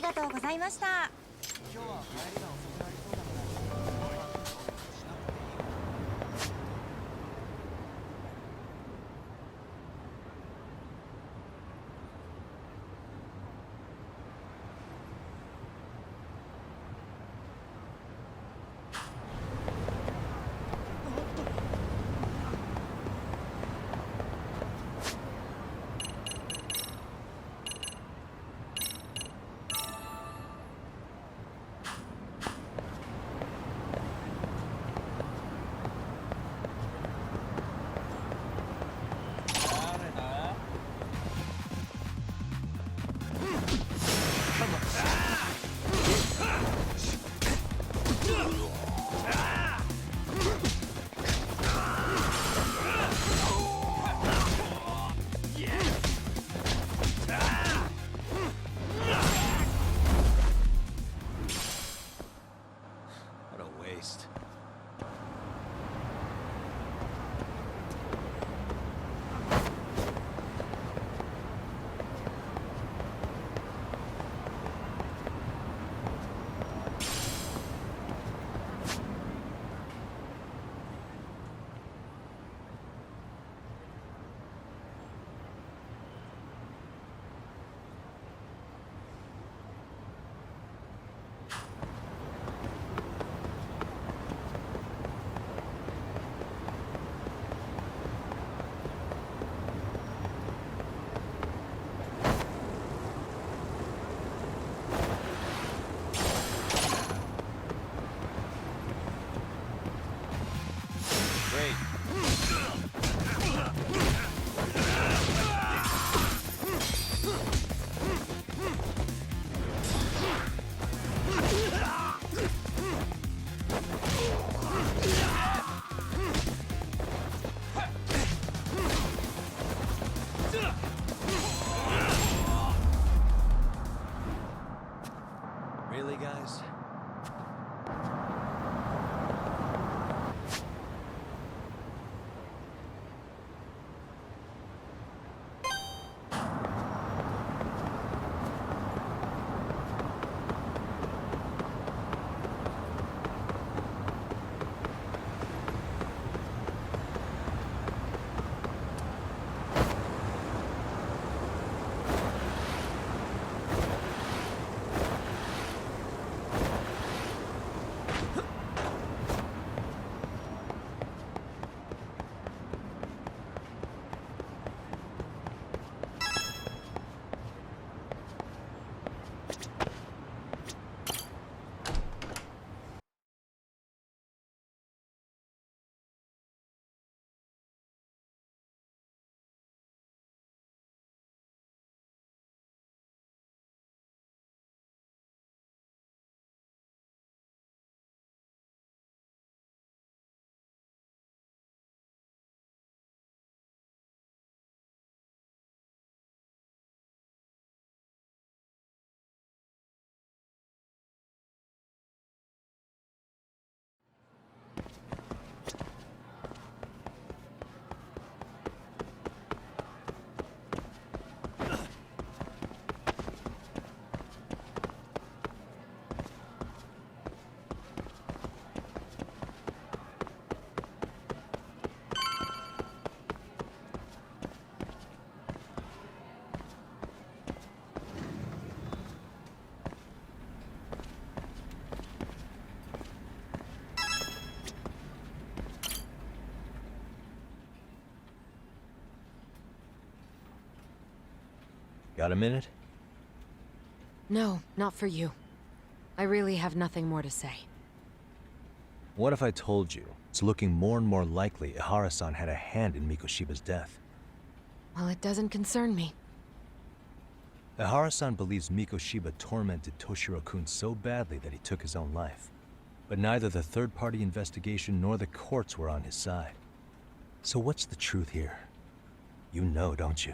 がとうございました。今日は帰りが遅くなりそうだから。What a waste. Really, guys? Got a minute? No, not for you. I really have nothing more to say. What if I told you it's looking more and more likely Ihara-san had a hand in Mikoshiba's death? Well, it doesn't concern me. Ihara-san believes Mikoshiba tormented Toshiro-kun so badly that he took his own life. But neither the third-party investigation nor the courts were on his side. So what's the truth here? You know, don't you?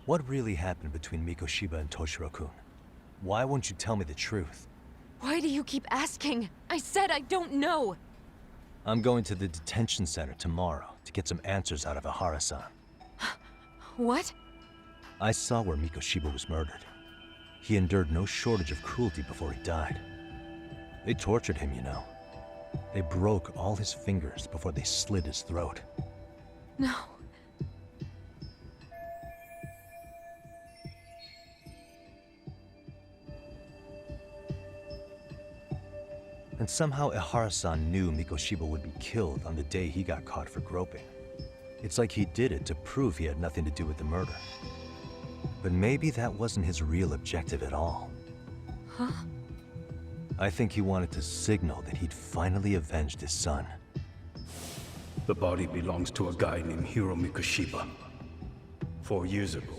What really happened between Mikoshiba and Toshiro-kun? Why won't you tell me the truth? Why do you keep asking? I said I don't know! I'm going to the detention center tomorrow to get some answers out of Ihara-san. What? I saw where Mikoshiba was murdered. He endured no shortage of cruelty before he died. They tortured him, you know. They broke all his fingers before they slit his throat. No. And somehow Ehara-san knew Mikoshiba would be killed on the day he got caught for groping. It's like he did it to prove he had nothing to do with the murder. But maybe that wasn't his real objective at all. Huh? I think he wanted to signal that he'd finally avenged his son. The body belongs to a guy named Hiro Mikoshiba. 4 years ago,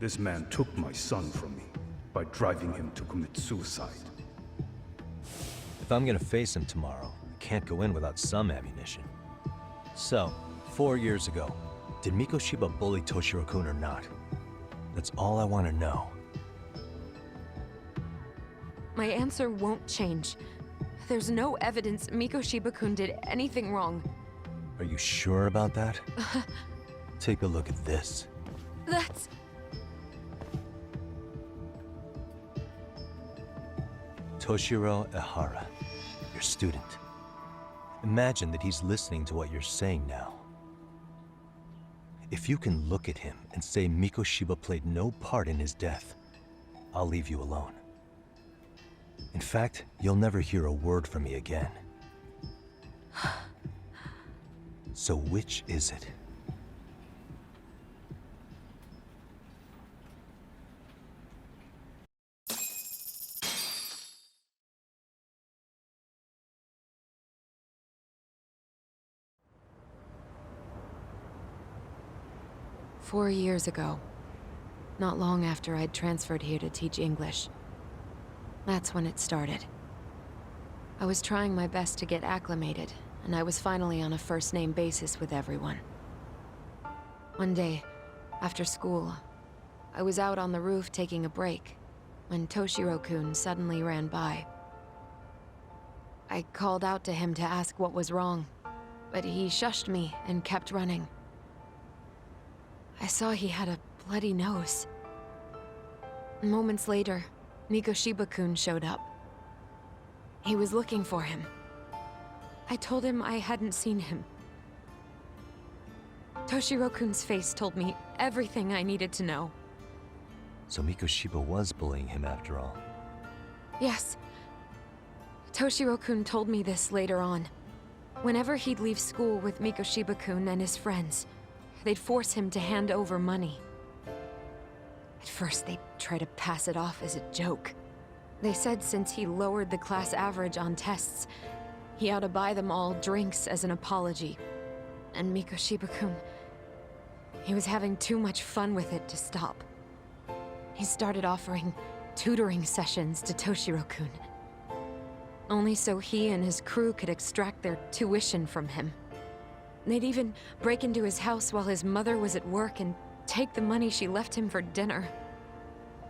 this man took my son from me by driving him to commit suicide. If I'm gonna face him tomorrow, I can't go in without some ammunition. So, 4 years ago, did Mikoshiba bully Toshiro-kun or not? That's all I want to know. My answer won't change. There's no evidence Mikoshiba-kun did anything wrong. Are you sure about that? Take a look at this. That's... Toshiro Ehara, your student. Imagine that he's listening to what you're saying now. If you can look at him and say Mikoshiba played no part in his death, I'll leave you alone. In fact, you'll never hear a word from me again. So which is it? "4 years ago, not long after I'd transferred here to teach English. That's when it started. I was trying my best to get acclimated, and I was finally on a first-name basis with everyone. One day, after school, I was out on the roof taking a break, when Toshiro-kun suddenly ran by. I called out to him to ask what was wrong, but he shushed me and kept running. I saw he had a bloody nose. Moments later, Mikoshiba-kun showed up. He was looking for him. I told him I hadn't seen him. Toshiro-kun's face told me everything I needed to know. So Mikoshiba was bullying him after all. Yes. Toshiro-kun told me this later on. Whenever he'd leave school with Mikoshiba-kun and his friends, they'd force him to hand over money. At first, they'd try to pass it off as a joke. They said since he lowered the class average on tests, he ought to buy them all drinks as an apology. And Mikoshiba-kun, he was having too much fun with it to stop. He started offering tutoring sessions to Toshiro-kun, only so he and his crew could extract their tuition from him. They'd even break into his house while his mother was at work and take the money she left him for dinner.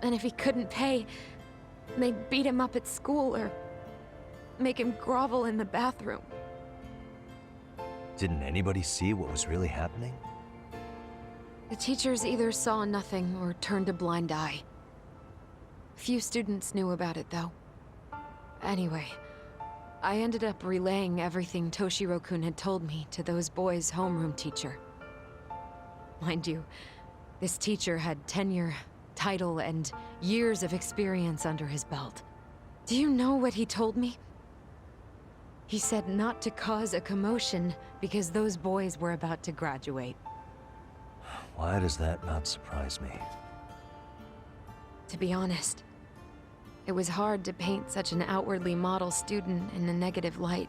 And if he couldn't pay, they'd beat him up at school or make him grovel in the bathroom. Didn't anybody see what was really happening? The teachers either saw nothing or turned a blind eye. Few students knew about it, though. Anyway, I ended up relaying everything Toshiro-kun had told me to those boys' homeroom teacher. Mind you, this teacher had tenure, title, and years of experience under his belt. Do you know what he told me? He said not to cause a commotion because those boys were about to graduate. Why does that not surprise me? To be honest, it was hard to paint such an outwardly model student in a negative light.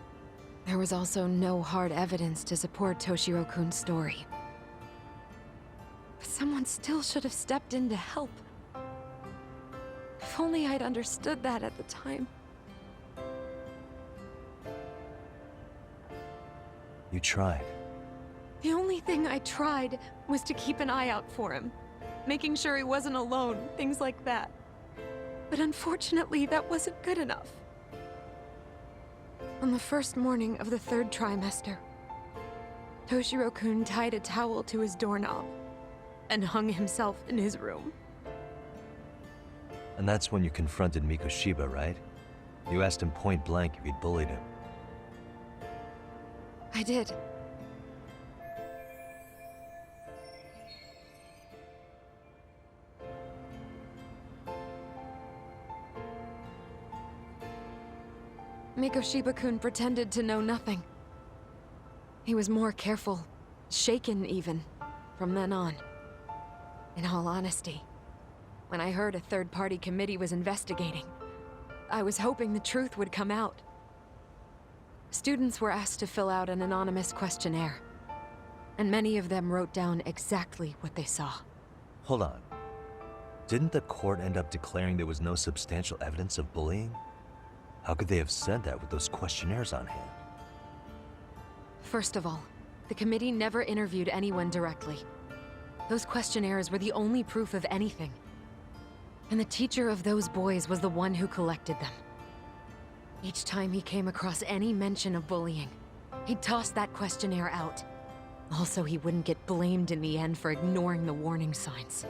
There was also no hard evidence to support Toshiro-kun's story. But someone still should have stepped in to help. If only I'd understood that at the time. You tried. The only thing I tried was to keep an eye out for him, making sure he wasn't alone, things like that. But unfortunately, that wasn't good enough. On the first morning of the 3rd trimester, Toshiro-kun tied a towel to his doorknob and hung himself in his room. And that's when you confronted Mikoshiba, right? You asked him point blank if he'd bullied him. I did. Mikoshiba-kun pretended to know nothing. He was more careful, shaken even, from then on. In all honesty, when I heard a third-party committee was investigating, I was hoping the truth would come out. Students were asked to fill out an anonymous questionnaire, and many of them wrote down exactly what they saw. Hold on. Didn't the court end up declaring there was no substantial evidence of bullying? How could they have said that with those questionnaires on hand? First of all, the committee never interviewed anyone directly. Those questionnaires were the only proof of anything. And the teacher of those boys was the one who collected them. Each time he came across any mention of bullying, he'd toss that questionnaire out. Also, he wouldn't get blamed in the end for ignoring the warning signs.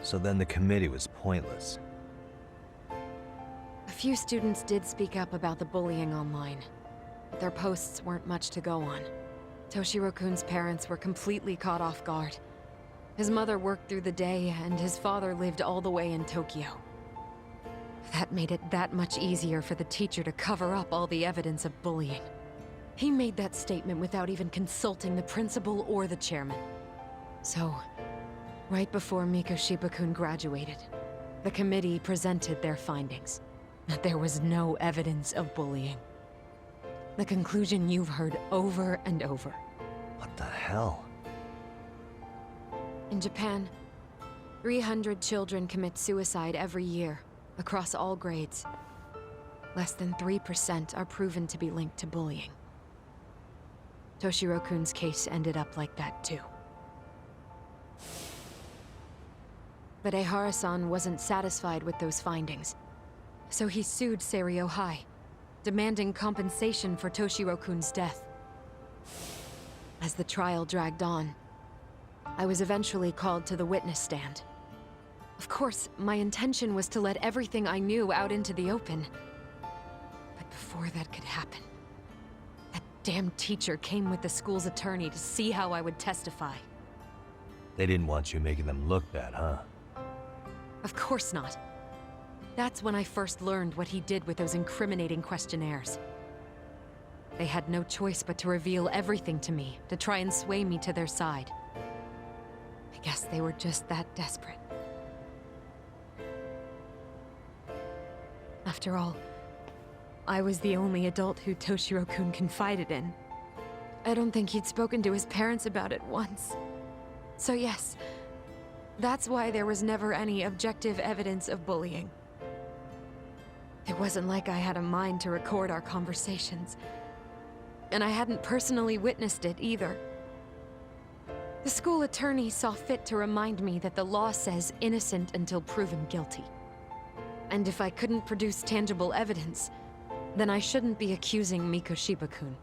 So then the committee was pointless. A few students did speak up about the bullying online, but their posts weren't much to go on. Toshiro-kun's parents were completely caught off guard. His mother worked through the day, and his father lived all the way in Tokyo. That made it that much easier for the teacher to cover up all the evidence of bullying. He made that statement without even consulting the principal or the chairman. So, right before Mikoshiba-kun graduated, the committee presented their findings. That there was no evidence of bullying. The conclusion you've heard over and over. What the hell? In Japan, 300 children commit suicide every year, across all grades. Less than 3% are proven to be linked to bullying. Toshiro-kun's case ended up like that too. But Ehara-san wasn't satisfied with those findings, so he sued Seiryo High, demanding compensation for Toshiro-kun's death. As the trial dragged on, I was eventually called to the witness stand. Of course, my intention was to let everything I knew out into the open. But before that could happen, that damn teacher came with the school's attorney to see how I would testify. They didn't want you making them look bad, huh? Of course not. That's when I first learned what he did with those incriminating questionnaires. They had no choice but to reveal everything to me, to try and sway me to their side. I guess they were just that desperate. After all, I was the only adult who Toshiro-kun confided in. I don't think he'd spoken to his parents about it once. So yes, that's why there was never any objective evidence of bullying. It wasn't like I had a mind to record our conversations. And I hadn't personally witnessed it either. The school attorney saw fit to remind me that the law says innocent until proven guilty. And if I couldn't produce tangible evidence, then I shouldn't be accusing Mikoshiba-kun.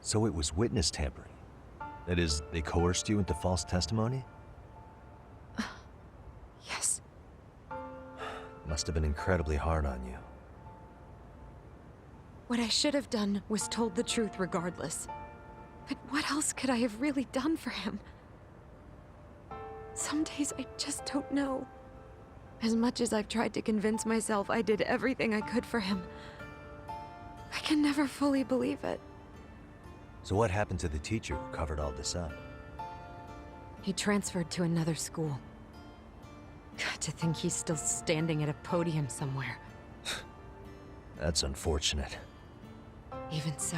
So it was witness tampering. That is, they coerced you into false testimony? Yes. Must have been incredibly hard on you. What I should have done was told the truth regardless. But what else could I have really done for him? Some days I just don't know. As much as I've tried to convince myself I did everything I could for him, I can never fully believe it. So what happened to the teacher who covered all this up? He transferred to another school. God, to think he's still standing at a podium somewhere. That's unfortunate. Even so,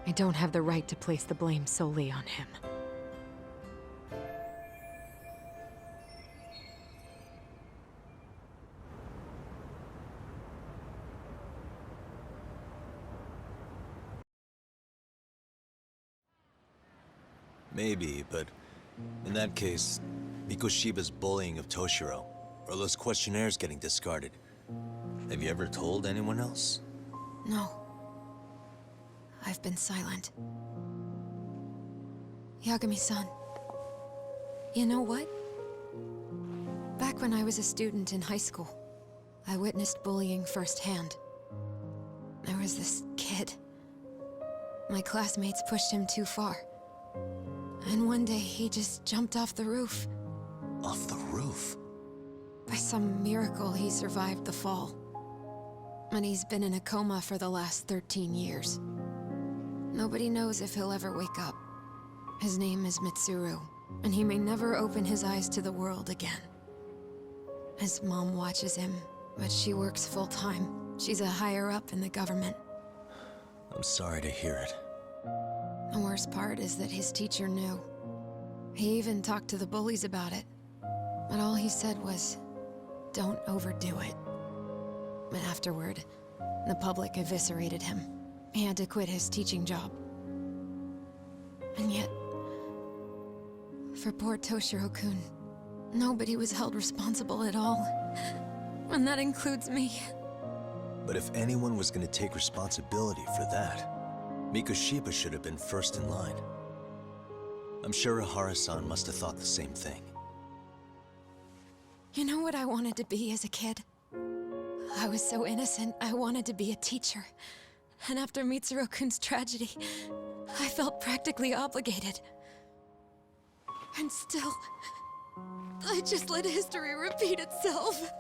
I don't have the right to place the blame solely on him. Maybe, but in that case, Mikoshiba's bullying of Toshiro, or those questionnaires getting discarded. Have you ever told anyone else? No. I've been silent. Yagami-san. You know what? Back when I was a student in high school, I witnessed bullying firsthand. There was this kid. My classmates pushed him too far. And one day he just jumped off the roof. Off the roof? By some miracle, he survived the fall. And he's been in a coma for the last 13 years. Nobody knows if he'll ever wake up. His name is Mitsuru, and he may never open his eyes to the world again. His mom watches him, but she works full-time. She's a higher-up in the government. I'm sorry to hear it. The worst part is that his teacher knew. He even talked to the bullies about it. But all he said was, don't overdo it. But afterward, the public eviscerated him. He had to quit his teaching job. And yet, for poor Toshiro-kun, nobody was held responsible at all. And that includes me. But if anyone was going to take responsibility for that, Mikoshiba should have been first in line. I'm sure Ihara-san must have thought the same thing. You know what I wanted to be as a kid? I was so innocent, I wanted to be a teacher. And after Mitsuru-kun's tragedy, I felt practically obligated. And still, I just let history repeat itself.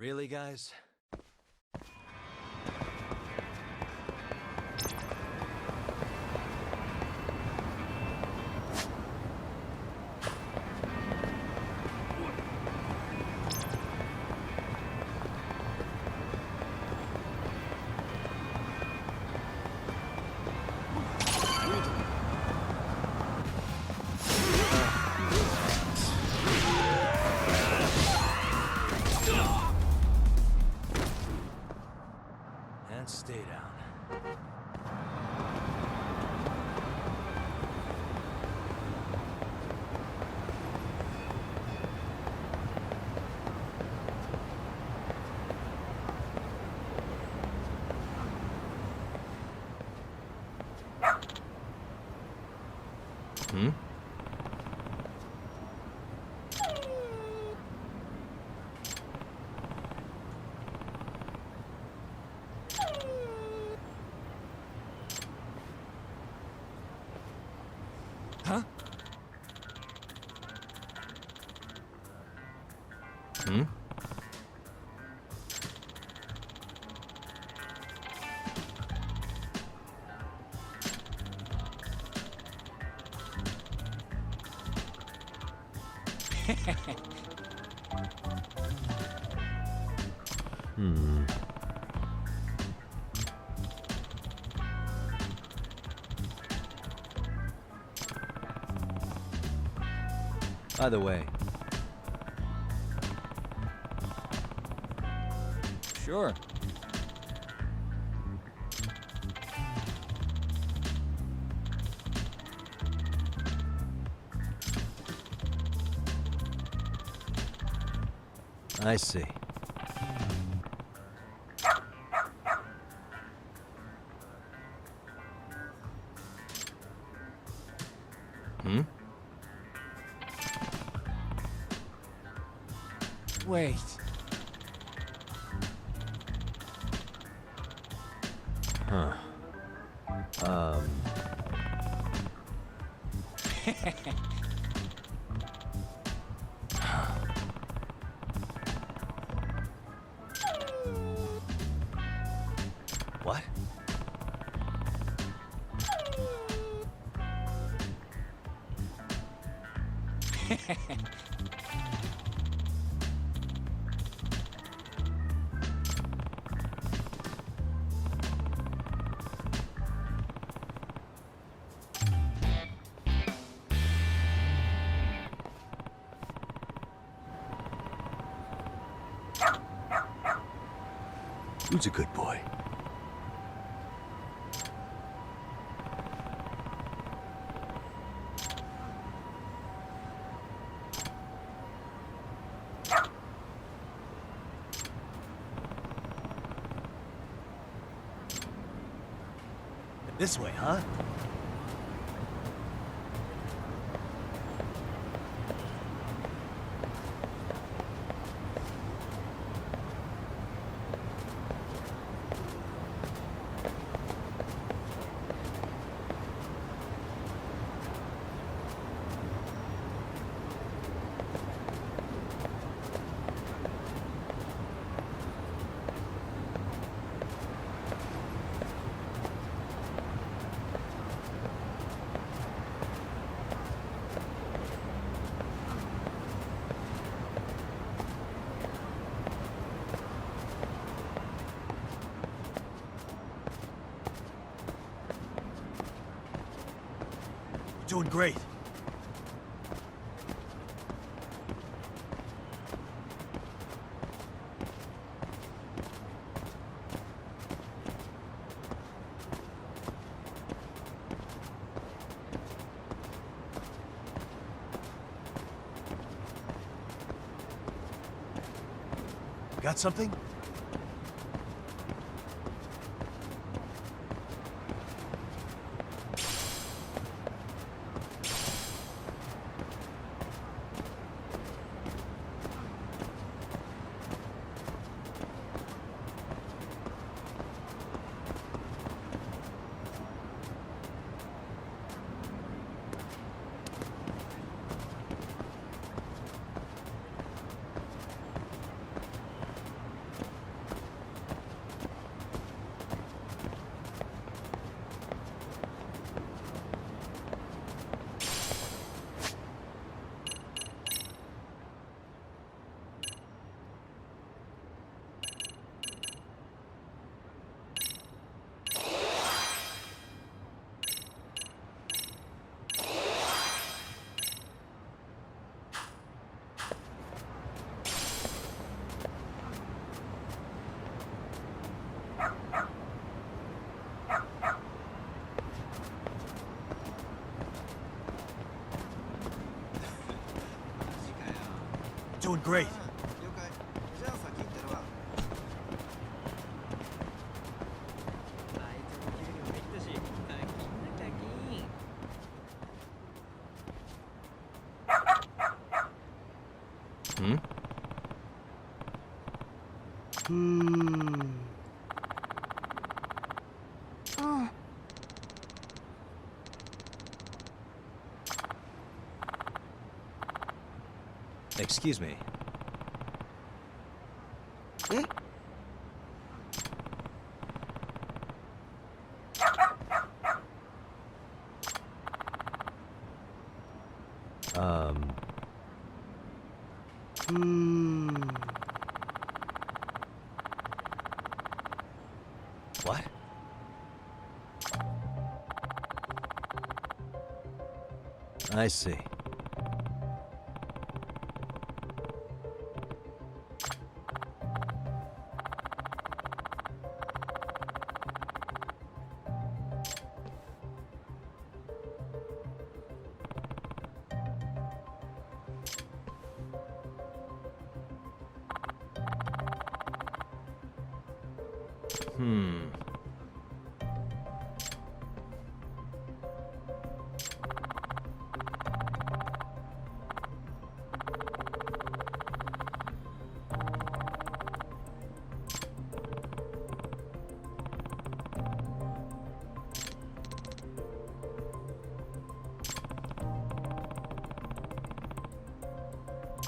Really, guys? And stay down. Hmm? Huh? Hmm? Hmm. By the way. Sure. I see. Hmm? Wait. Huh. What? Who's a good boy? This way, huh? Doing great. Got something? great. 了解。じゃあ先行ってるわ。あいつも給料入ったし、課金だ課金。Excuse me. え What? I see. Hmm.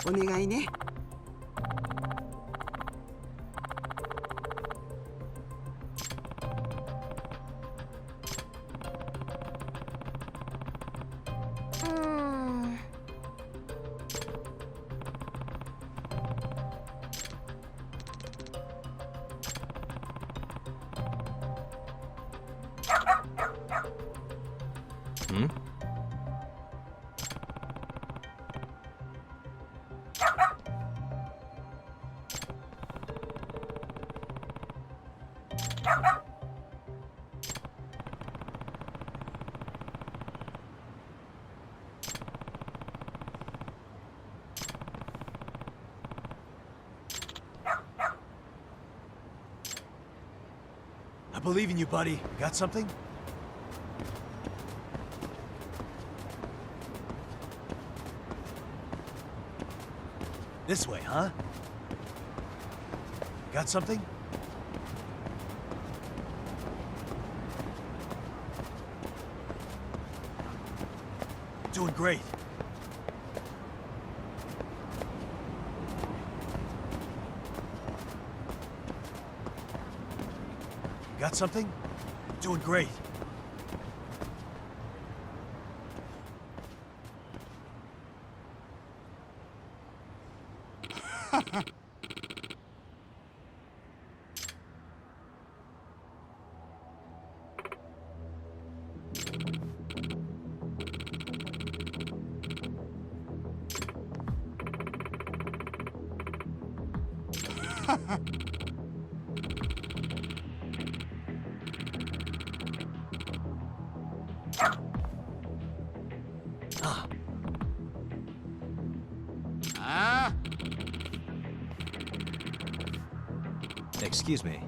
O 願いね。Hmm? I believe in you, buddy. Got something? This way, huh? Got something? Doing great. Got something? Doing great. Excuse me.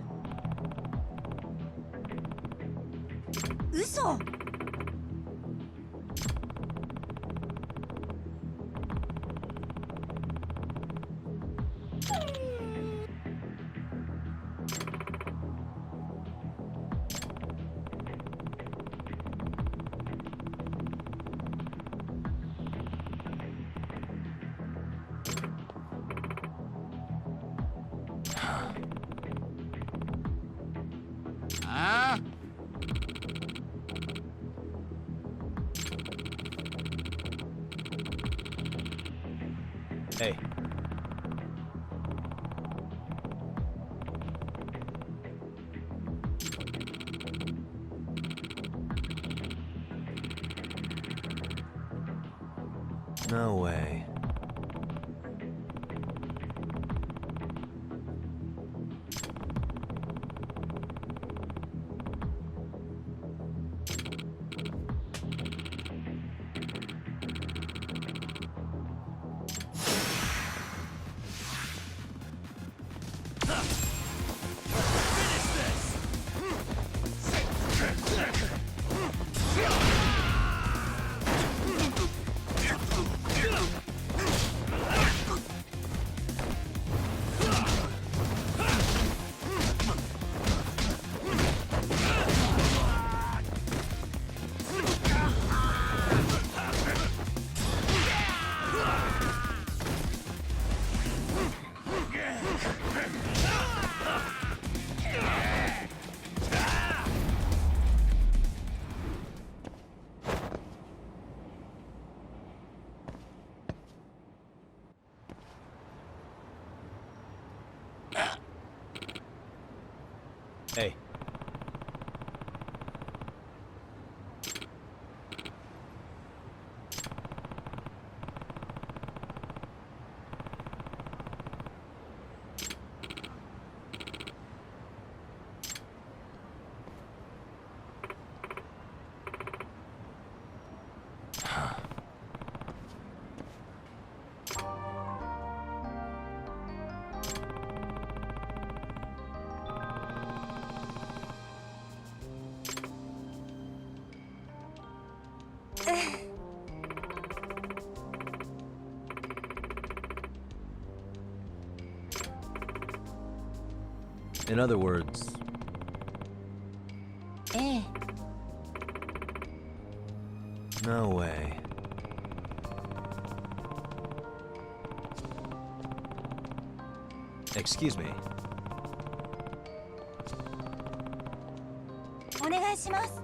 嘘。Hey. No way. In other words, ええ no way. Excuse me. お願いします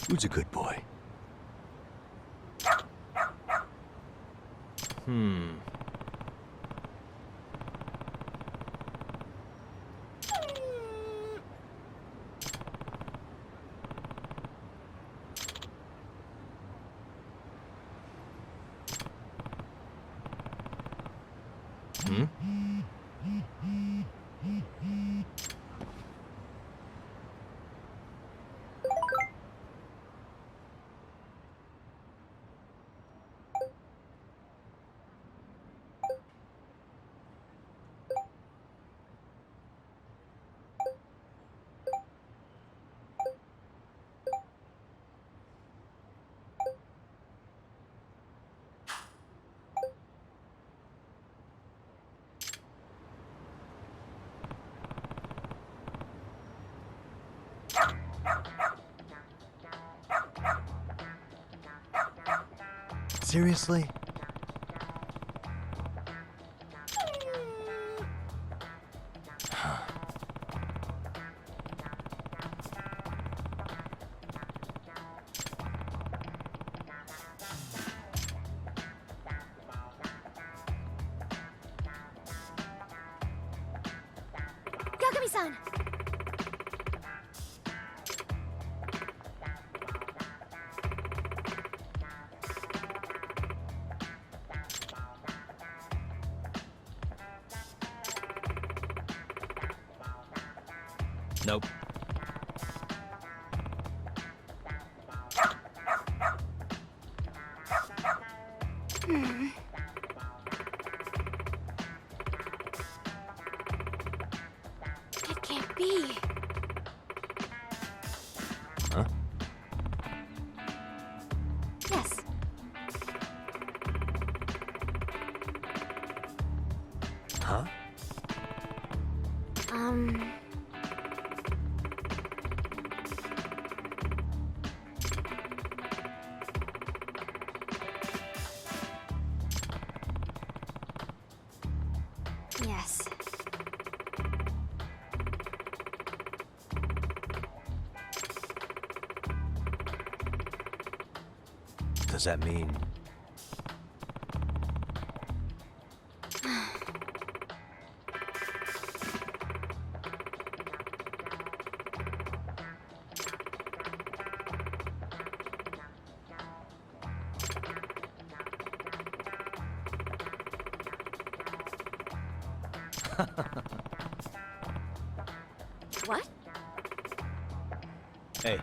Who's a good boy? Hmm. Hmm? Seriously? Yagami-san! Nope. It can't be. Huh? Yes. Huh? Yes. Does that mean... What? Hey.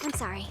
I'm sorry.